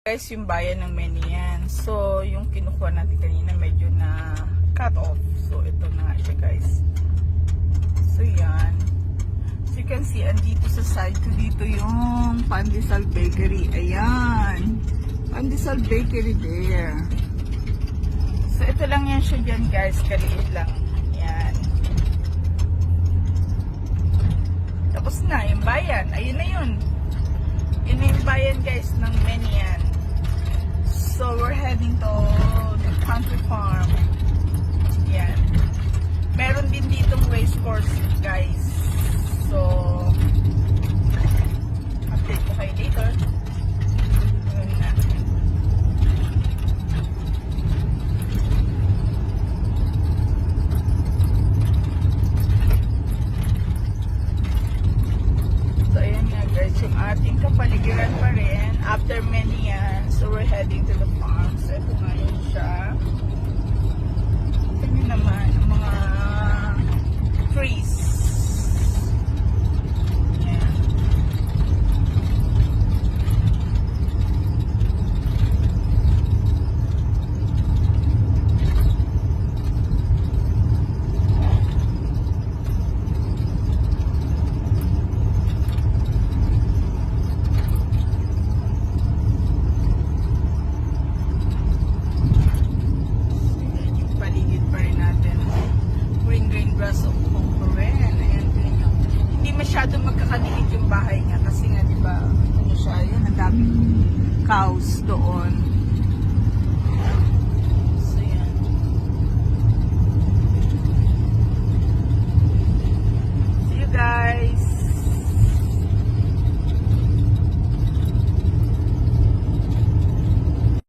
Guys, yung bayan ng Menian. So, yung kinukuha natin kanina medyo na cut off. So, ito na nga siya, guys. So, yan. So, you can see, andito sa side ko dito yung Pandesal Bakery. Ayan. Pandesal Bakery there. So, ito lang yan siya dyan, guys. Kaliit lang. Ayan. Tapos na, yung bayan. Ayun na yun. Yun na yung bayan, guys, ng Menian. So, we're heading to the country farm. Yan. Meron din ditong race course, guys. So, update ko kayo later. Yun na. So, ayan nga, guys. Yung ating kapaligiran pa rin. After many years, so we're heading to the farm. So, ito ngayon siya. Ito nyo naman, ang mga trees. Ayan. Grass of Pomporen. Ayan, ganyan. Hindi masyadong magkakadikit yung bahay niya kasi nga, di ba, ano siya, yun, ang daming cows doon.